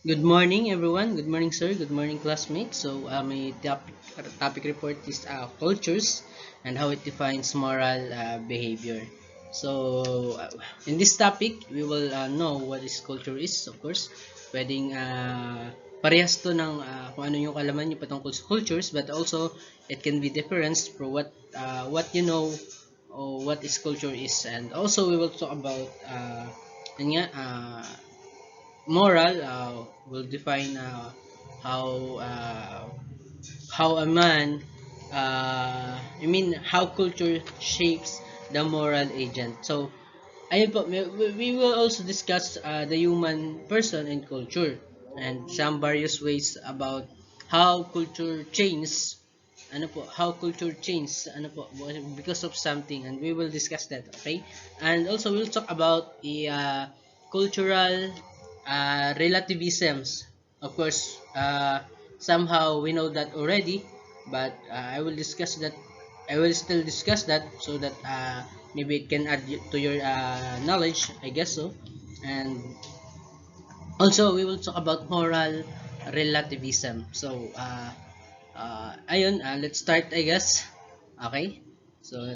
Good morning, everyone. Good morning, sir. Good morning, classmates. So, my topic report is cultures and how it defines moral behavior. So, in this topic, we will know what is culture is, of course. Pwedeng parehas to ng kung ano yung kalaman nyo patungkol sa cultures, but also it can be different for what you know or what is culture is. And also, we will talk about yun nga, moral will define how uh, how a man how culture shapes the moral agent. So ayun po, we will also discuss the human person and culture and some various ways about how culture changes how culture changes because of something, and we will discuss that, okay? And also we'll talk about the cultural relativisms. Of course, somehow we know that already, but I will still discuss that so that maybe it can add to your knowledge, I guess so. And also we will talk about moral relativism. So ayun, let's start, I guess. Okay? So,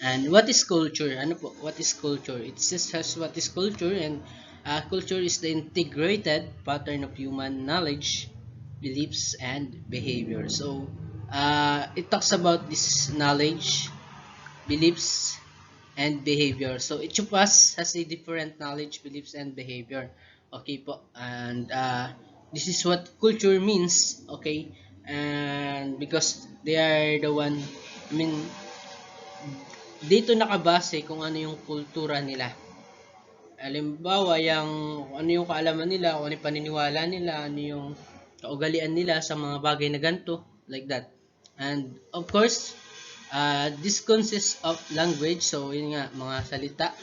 and what is culture? Ano po? What is culture? It just has what is culture, and culture is the integrated pattern of human knowledge, beliefs, and behavior. So, it talks about this knowledge, beliefs, and behavior. So, each of us has a different knowledge, beliefs, and behavior. Okay po. And this is what culture means. Okay? And because they are the one, I mean, dito nakabase kung ano yung kultura nila. Halimbawa, yung ano yung kaalaman nila, kung ano yung paniniwala nila, ano yung kaugalian nila sa mga bagay na ganito, like that. And of course, this consists of language, so yun nga, mga salita,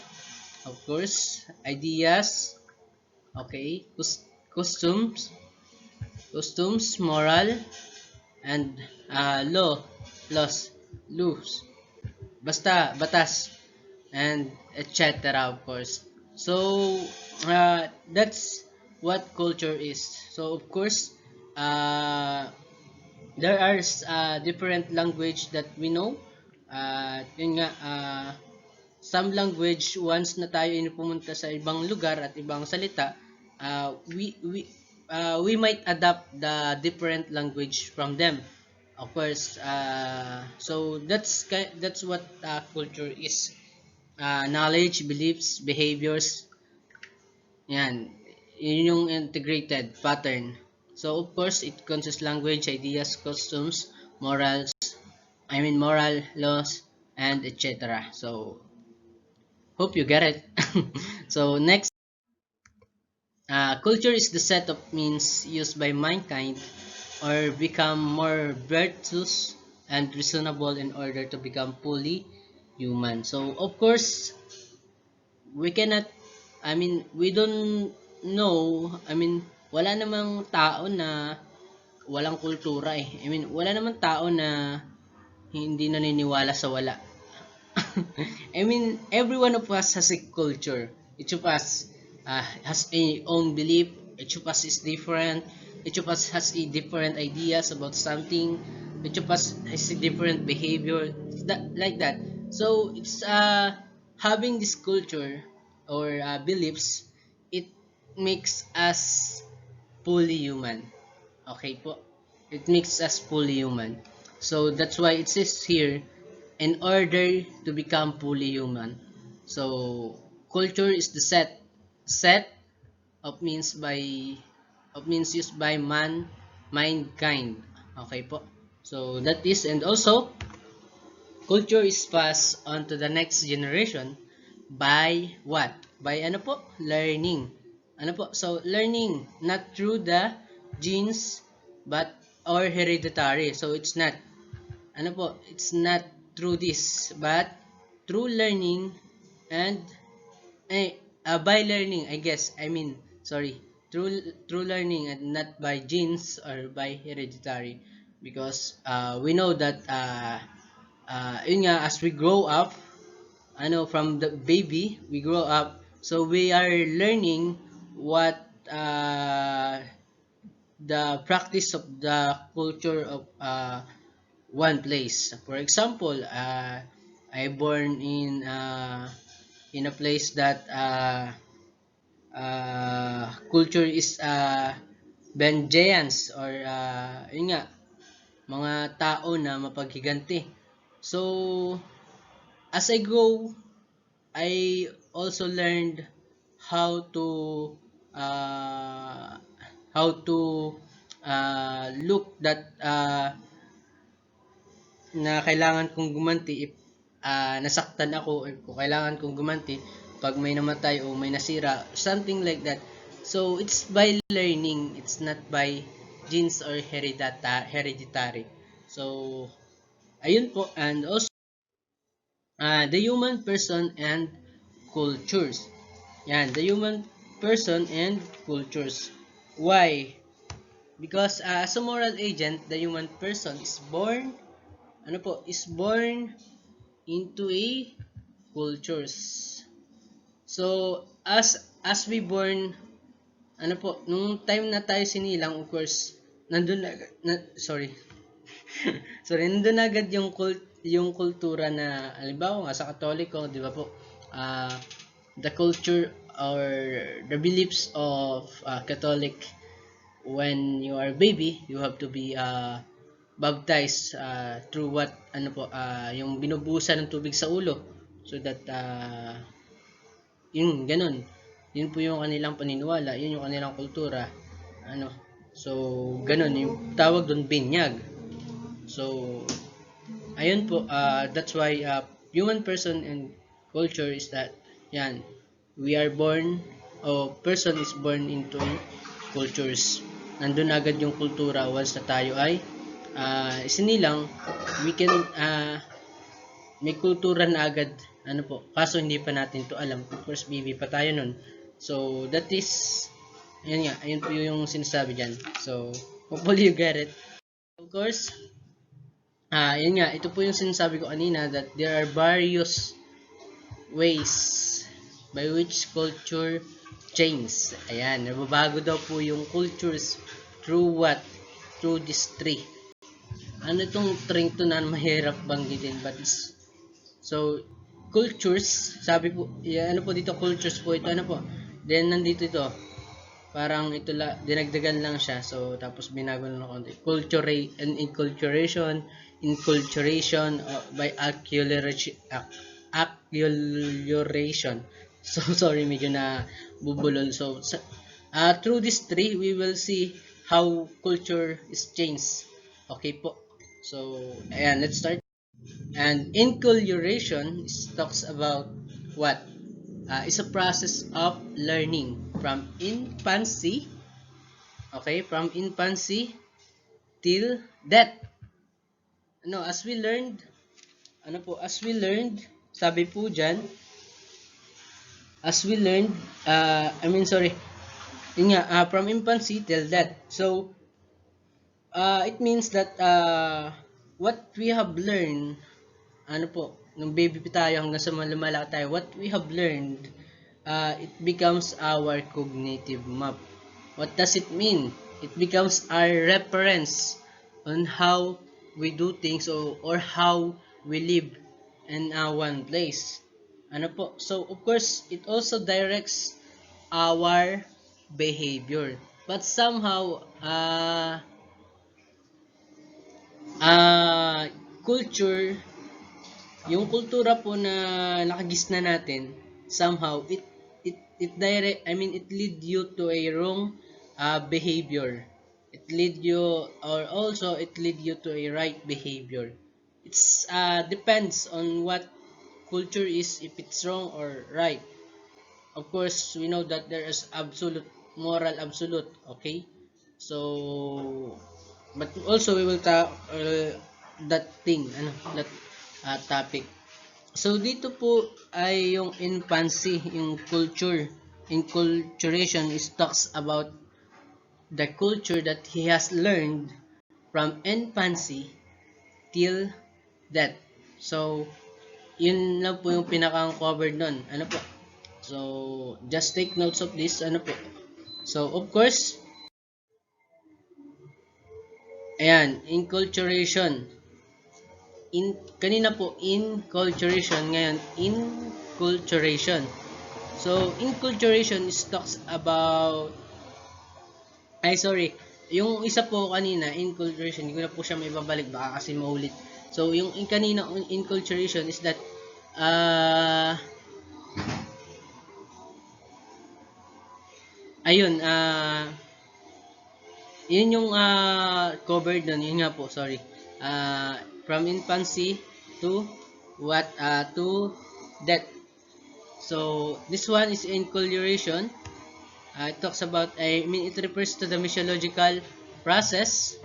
of course, ideas, okay, customs, moral, and laws, basta, batas, and etc. Of course. So that's what culture is. So of course, uh, there are different language that we know. Yun nga, some language once na tayo pumunta sa ibang lugar at ibang salita, we might adapt the different language from them. Of course, so that's what culture is. Knowledge, beliefs, behaviors, yan. Yun yung integrated pattern. So, of course, it consists language, ideas, customs, moral, laws, and etc. So, hope you get it. So, next, culture is the set of means used by mankind or become more virtuous and reasonable in order to become fully human. So, of course, we cannot, we don't know, wala namang tao na walang kultura eh. Wala namang tao na hindi naniniwala sa wala. Every one of us has a culture. Each of us has a own belief. Each of us is different. Each of us has a different ideas about something. Each of us has a different behavior. Like that. So it's having this culture or beliefs. It makes us fully human. Okay po. It makes us fully human. So that's why it says here, in order to become fully human. So culture is the set of means used by mankind. Okay po. So that is, and also culture is passed on to the next generation by what? By ano po? Learning. Ano po? So learning not through the genes but or hereditary. So it's not ano po? It's not through this but through learning and by learning, I guess. Sorry. Through learning and not by genes or by hereditary, because we know that yun nga, as we grow up, from the baby we grow up, so we are learning what the practice of the culture of one place. For example, I born in a place that culture is Benjayans or yun nga, mga tao na mapaghiganti. So, as I grow, I also learned how to uh, look that na kailangan kong gumanti if nasaktan ako or kung kailangan kong gumanti pag may namatay o may nasira, something like that. So it's by learning, it's not by genes or hereditary. So ayun po. And also the human person and cultures. Yan, the human person and cultures. Why? Because as a moral agent, the human person is born, is born into a cultures. So, as we born, nung time na tayo sinilang, of course, nandun sorry. Sorry, nandun agad yung kultura na, halimbawa nga sa Katoliko, di ba po, the culture or the beliefs of Catholic, when you are a baby, you have to be baptized through what, yung binubuhusan ng tubig sa ulo, so that yun ganun, yun po yung kanilang paniniwala, yun yung kanilang kultura, so ganun yung tawag doon, binyag. So ayun po, that's why human person and culture is that, yan, we are born, o person is born into cultures. Nandun agad yung kultura once na tayo ay isinilang, we can may kultura na agad, kaso hindi pa natin to alam, of course baby pa tayo nun. So that is, ayun po yung sinasabi dyan. So hopefully you get it. Of course, yun nga, ito po yung sinasabi ko kanina, that there are various ways by which culture change. Ayan, nababago daw po yung cultures through what? Through this tree. Ano itong tree to na mahirap banggitin, but so cultures, sabi po, po dito, cultures po ito, po. Then nandito ito, parang ito dinagdagan lang siya, so tapos binago lang ng konti. Culture and inculturation by acculturation. So sorry, medyo na bubulol. So through this tree we will see how culture is changed. Okay po. So ayan, let's start. And inculturation talks about what? It's a process of learning from infancy, from infancy till death. As we learned, sabi po dyan, from infancy till death. So, it means that what we have learned, nung baby tayo hanggang sa lumalaki tayo, what we have learned, it becomes our cognitive map. What does it mean? It becomes our reference on how we do things, or how we live in one place. So of course, it also directs our behavior. But somehow, culture, yung kultura po na nakagisna natin, somehow it lead you to a wrong behavior. It lead you to a right behavior. It's depends on what culture is, if it's wrong or right. Of course, we know that there is moral absolute, okay? So, but also we will talk that topic. So dito po ay yung infancy, yung culture. Inculturation talks about the culture that he has learned from infancy till death. So, yun lang po yung pinakang covered nun. So, just take notes of this. So, of course, ayan, inculturation. Kanina po, inculturation. Ngayon, inculturation. So, inculturation is talks about, ay sorry, yung isa po kanina, inculturation, hindi ko na po siya may babalik, baka kasi maulit. So, yung kanina, inculturation is that, uh, ayun, yun yung covered nun, yun nga po, sorry. From infancy to to death. So, this one is inculturation. It talks about, it refers to the missiological process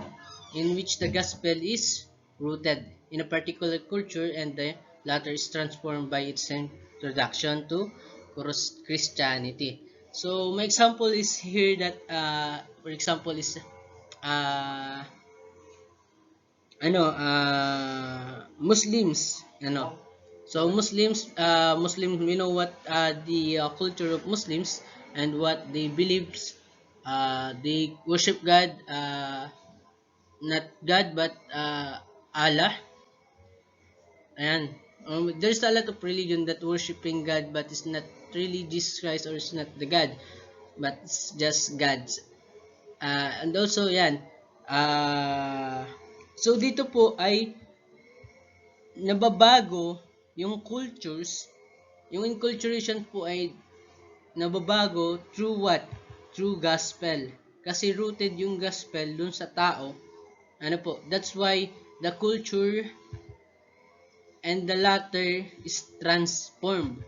in which the gospel is rooted in a particular culture and the latter is transformed by its introduction to Christianity. So, my example is here that, for example, is, uh, Muslims, So, Muslims, we know what the culture of Muslims and what they believe. They worship God, not God, but Allah. Ayan. There's a lot of religion that worshiping God, but it's not really Jesus Christ, or it's not the God, but it's just God's. And also, yan. So, dito po ay nababago yung cultures. Yung enculturation po ay nababago through what? Through gospel. Kasi rooted yung gospel dun sa tao. Ano po? That's why the culture and the latter is transformed.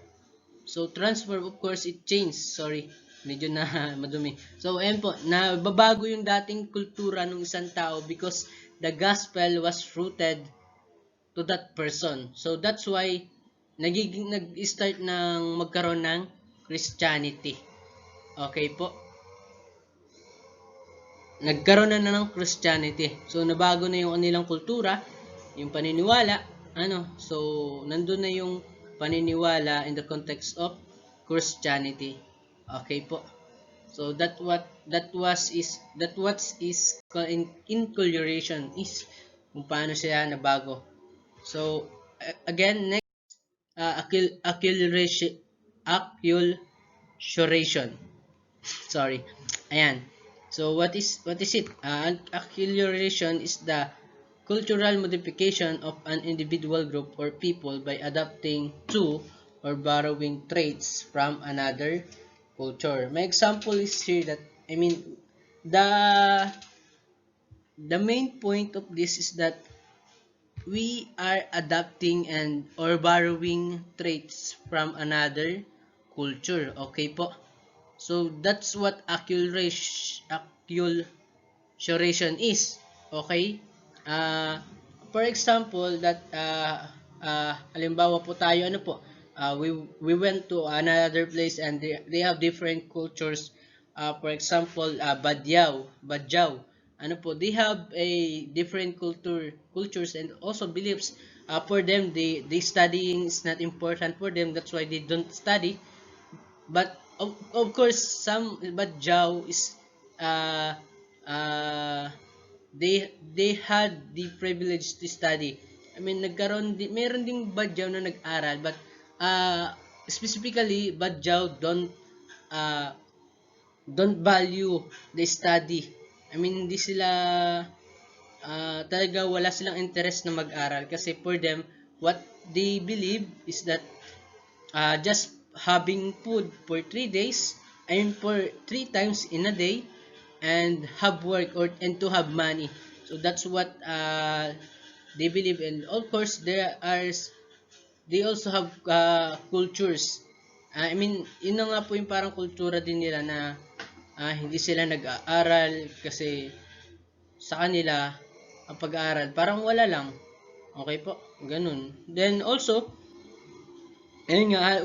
So, transform, of course, it changed. Sorry, medyo na madumi. So, ayan po, nababago yung dating kultura ng isang tao because the gospel was rooted to that person. So, that's why nag-start ng magkaroon ng Christianity. Okay po? Nagkaroon na ng Christianity. So, nabago na yung kanilang kultura, yung paniniwala, so, nandun na yung paniniwala in the context of Christianity. Okay po. So, that what is inculturation is kung paano siya nabago. So, again, next, acculturation. Sorry. Ayan. So, what is it? Acculturation is the cultural modification of an individual group or people by adapting to or borrowing traits from another culture. My example is here that, the main point of this is that we are adapting and or borrowing traits from another culture. Okay po? So, that's what acculturation is. Okay? For example, that halimbawa po tayo, we went to another place and they have different cultures. For example, Badyaw. They have a different cultures and also beliefs. For them, they studying is not important for them. That's why they don't study. But of course, but Jao is uh, uh, they had the privilege to study. Meron ding Badyaw na nag-aral, but specifically Badyaw uh, don't value the study. Hindi sila talaga wala silang interest na mag-aral kasi for them what they believe is that just having food for 3 days and for 3 times in a day and have work and to have money. So that's what they believe. And of course they also have cultures. Yun na nga po yung parang kultura din nila na hindi sila nag-aaral kasi sa kanila ang pag-aaral parang wala lang. Okay po, ganun. Then also, ayun nga,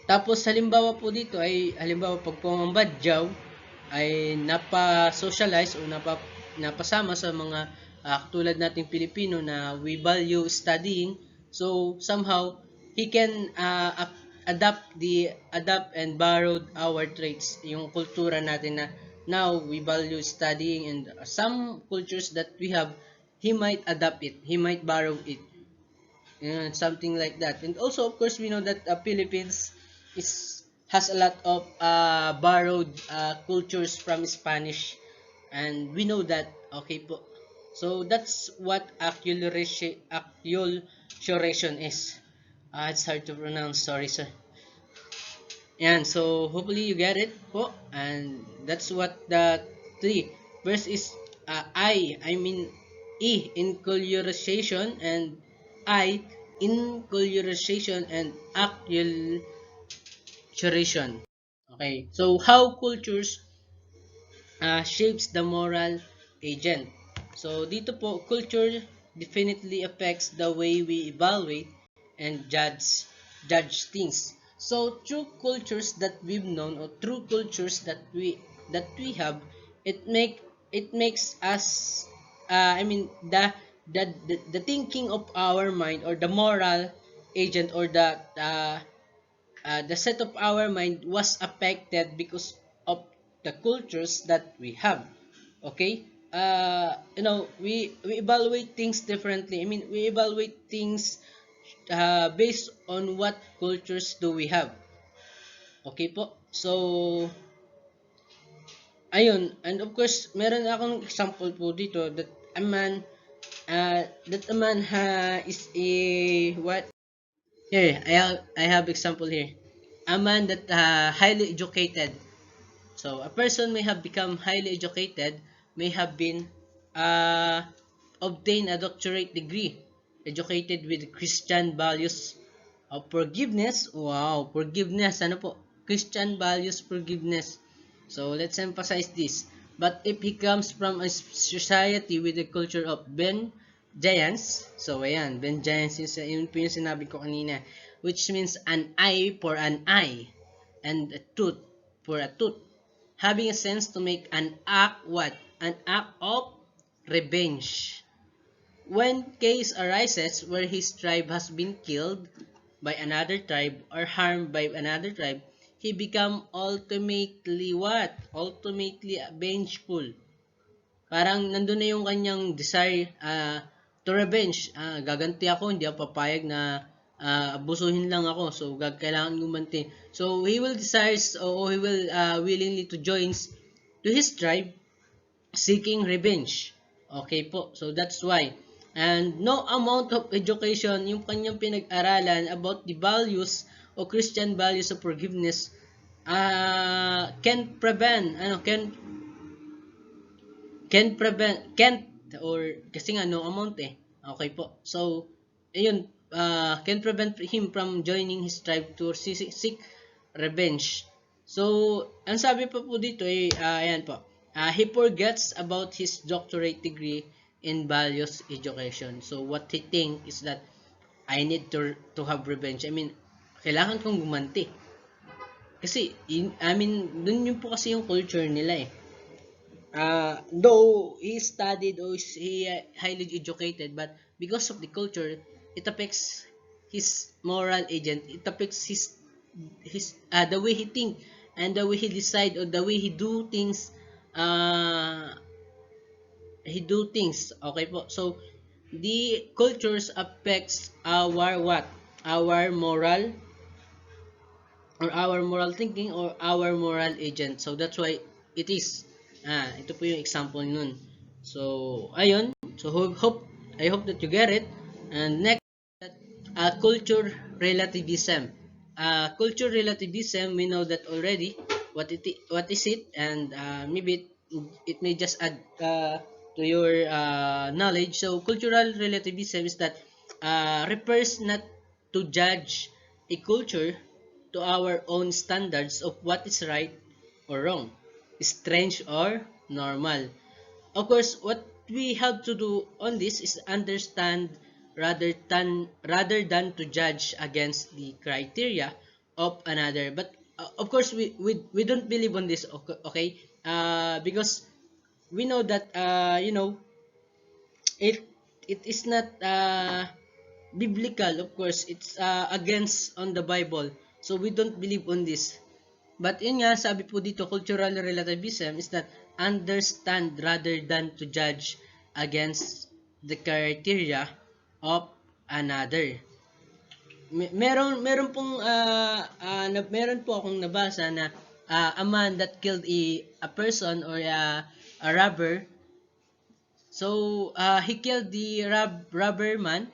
tapos halimbawa po dito ay halimbawa pag pumambadyaw ay napa-socialize o napasama sa mga katulad nating Pilipino na we value studying. So somehow he can adapt and borrowed our traits, yung kultura natin na now we value studying, and some cultures that we have, he might adapt it, he might borrow it, something like that. And also, of course, we know that Philippines is has a lot of borrowed cultures from Spanish, and we know that. Okay po. So that's what acculturation is. It's hard to pronounce. Sorry, sir. And so hopefully you get it po. And that's what the three. First is I mean E, inculturation, and I, inculturation, and acculturation. Okay, so how cultures shapes the moral agent. So dito po, culture definitely affects the way we evaluate and judge things. So through cultures that we've known, or through cultures that we have, it makes us I mean the thinking of our mind, or the moral agent, or the set of our mind was affected because of the cultures that we have. Okay, we evaluate things differently. I mean, we evaluate things based on what cultures do we have. Okay po, so ayun. And of course, meron akong example po dito that a man is a what. Here, I have example here. A man that highly educated. So a person may have become highly educated, may have been uh, obtain a doctorate degree, educated with Christian values of forgiveness. Wow, forgiveness. Ano po? Christian values, forgiveness. So let's emphasize this. But if he comes from a society with a culture of vengeance, so ayan, vengeance, yun po yung sinabi ko kanina, which means an eye for an eye, and a tooth for a tooth, having a sense to make an act what? An act of revenge. When case arises where his tribe has been killed by another tribe or harmed by another tribe, he become ultimately what? Ultimately vengeful. Parang nandun na yung kanyang desire to revenge. Gaganti ako, hindi ako papayag na abusuhin lang ako. So, kailangan gumanti. So, he will desires, or he will willingly to joins to his tribe seeking revenge. Okay po. So, that's why. And no amount of education, yung kanyang pinag-aralan about the values o Christian values of forgiveness can prevent, can't, or kasi nga no amount eh. Okay po. So, ayun, can prevent him from joining his tribe to seek revenge. So, ang sabi pa po dito ay, ayan po, he forgets about his doctorate degree in values education. So, what he think is that I need to have revenge. I mean, kailangan kong gumanti. Kasi, dun yun po kasi yung culture nila eh. Though he studied, or he highly educated, but because of the culture, it affects his moral agent. It affects his the way he think, and the way he decide, or the way he do things. Okay po. So the cultures affects our what? Our moral, or our moral thinking, or our moral agent. So that's why it is. Ito po yung example nun. So ayun. So I hope that you get it. And next, culture relativism. Culture relativism, we know that already. What is it? And maybe it may just add to your knowledge. So cultural relativism is that refers not to judge a culture to our own standards of what is right or wrong, strange or normal. Of course, what we have to do on this is understand rather than to judge against the criteria of another. But of course, we don't believe on this. Okay, because we know that it it is not biblical. Of course, it's against on the Bible. So we don't believe on this. But yun nga, sabi po dito, cultural relativism is that understand rather than to judge against the criteria of another. Meron po akong nabasa na a man that killed a person or a robber. So he killed the robber man,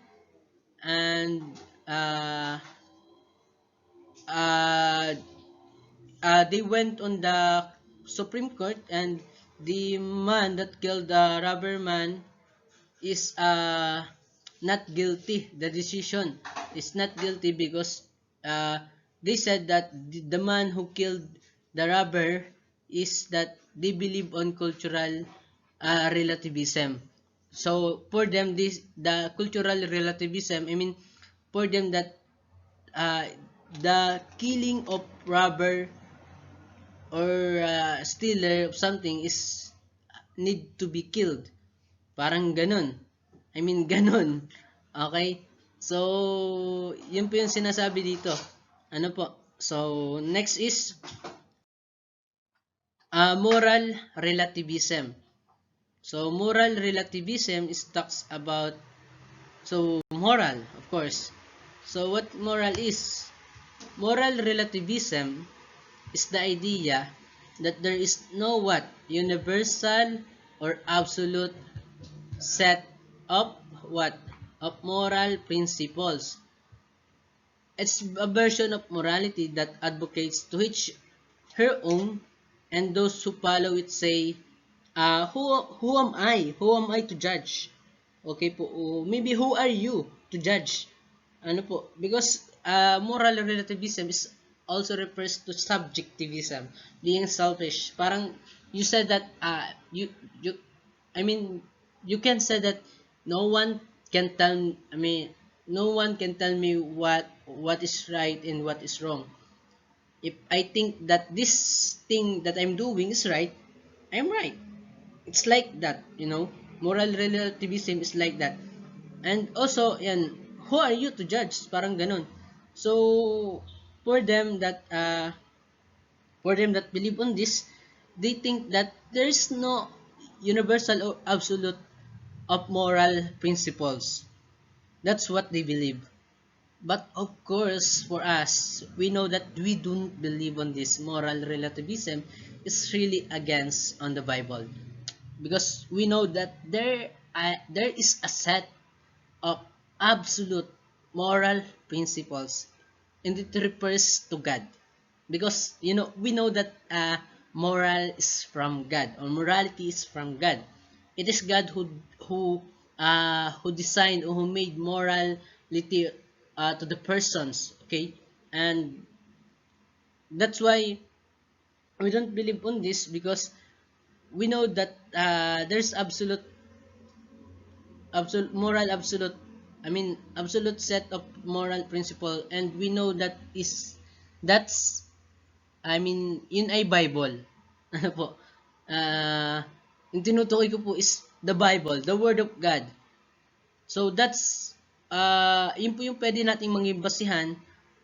and uh, uh, they went on the Supreme Court, and the man that killed the robber man is not guilty. The decision is not guilty because uh, they said that the man who killed the robber is that they believe on cultural relativism. So for them, the cultural relativism, I mean, for them that uh, the killing of robber or stealer of something is need to be killed. Parang ganun. I mean, ganun. Okay? So, yun po yung sinasabi dito. Ano po? So, next is moral relativism. So, moral relativism is talks about, so, moral, of course. So, what moral is? Moral relativism is the idea that there is no what? Universal or absolute set of what? Of moral principles. It's a version of morality that advocates to each her own, and those who follow it say, who am I? Who am I to judge? Okay po, maybe who are you to judge? Ano po? Because moral relativism is also refers to subjectivism, being selfish. Parang you said that you I mean you can say that no one can tell I mean no one can tell me what is right and what is wrong. If I think that this thing that I'm doing is right, I'm right. It's like that, you know. Moral relativism is like that. And also, yan, who are you to judge? Parang ganun. So, for them that believe on this, they think that there is no universal or absolute of moral principles. That's what they believe. But of course, for us, we know that we don't believe on this. Moral relativism is really against on the Bible, because we know that there is a set of absolute moral principles, and it refers to God. Because we know that moral is from God, or morality is from God. It is God who designed or who made morality to the persons. Okay, and that's why we don't believe on this, because we know that there's absolute set of moral principle, and we know that's yun ay Bible. Ano po? Yung tinutukoy ko po is the Bible, the Word of God. So that's yun po yung pwede nating maging basihan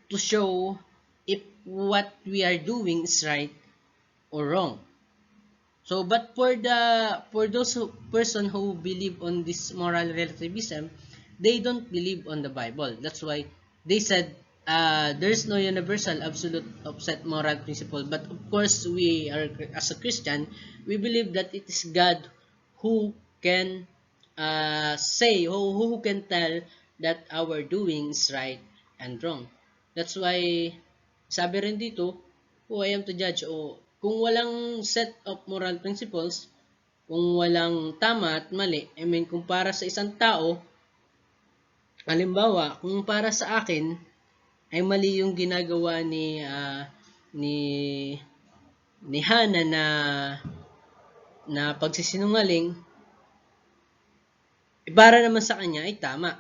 to show if what we are doing is right or wrong. So, but for those person who believe on this moral relativism, they don't believe on the Bible. That's why they said there is no universal, absolute, offset moral principle. But of course, we are as a Christian, we believe that it is God who can say, who can tell that our doing is right and wrong. That's why sabi rin dito, who I am to judge, o kung walang set of moral principles, kung walang tama at mali, kung para sa isang tao, halimbawa, kung para sa akin, ay mali yung ginagawa ni ni Hana na pagsisinungaling, para naman sa kanya ay tama.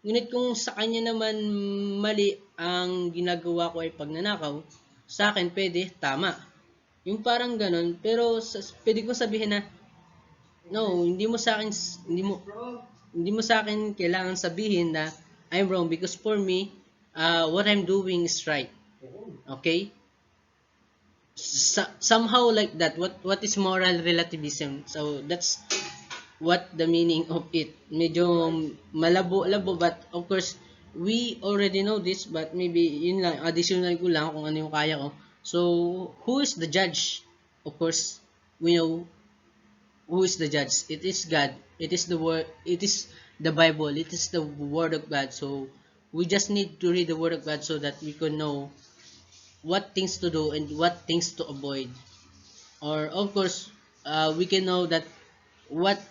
Ngunit kung sa kanya naman mali ang ginagawa ko ay pagnanakaw, sa akin pwede, tama. Yung parang ganun, pero pwede kong sabihin na, no, hindi mo sa akin kailangan sabihin na I'm wrong, because for me, what I'm doing is right. Okay? Somehow like that. What is moral relativism? So that's what the meaning of it. Medyo malabo-labo, but of course we already know this, but maybe yun lang, additional ko lang kung ano yung kaya ko. So who is the judge? Of course, we know who is the judge. It is God. It is the word. It is the Bible. It is the word of God. So we just need to read the word of God so that we can know what things to do and what things to avoid. Or of course, we can know that what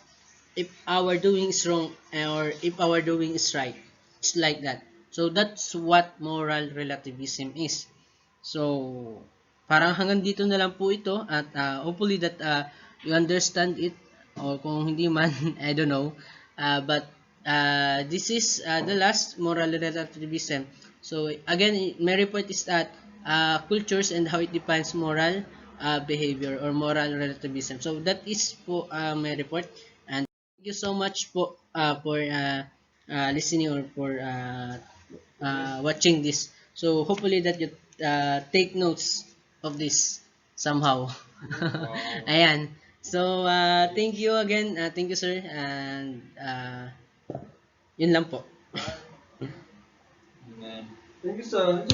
if our doing is wrong or if our doing is right. It's like that. So that's what moral relativism is. So parang hanggang dito na lang po ito, at hopefully that you understand it, or kung hindi man I don't know. But this is the last moral relativism. So again, my report is that cultures and how it defines moral behavior or moral relativism. So that is po my report, and thank you so much po for listening or for watching this. So hopefully that you take notes of this somehow. Ayan. So thank you again. Thank you sir, and yun lang po. Thank you, sir.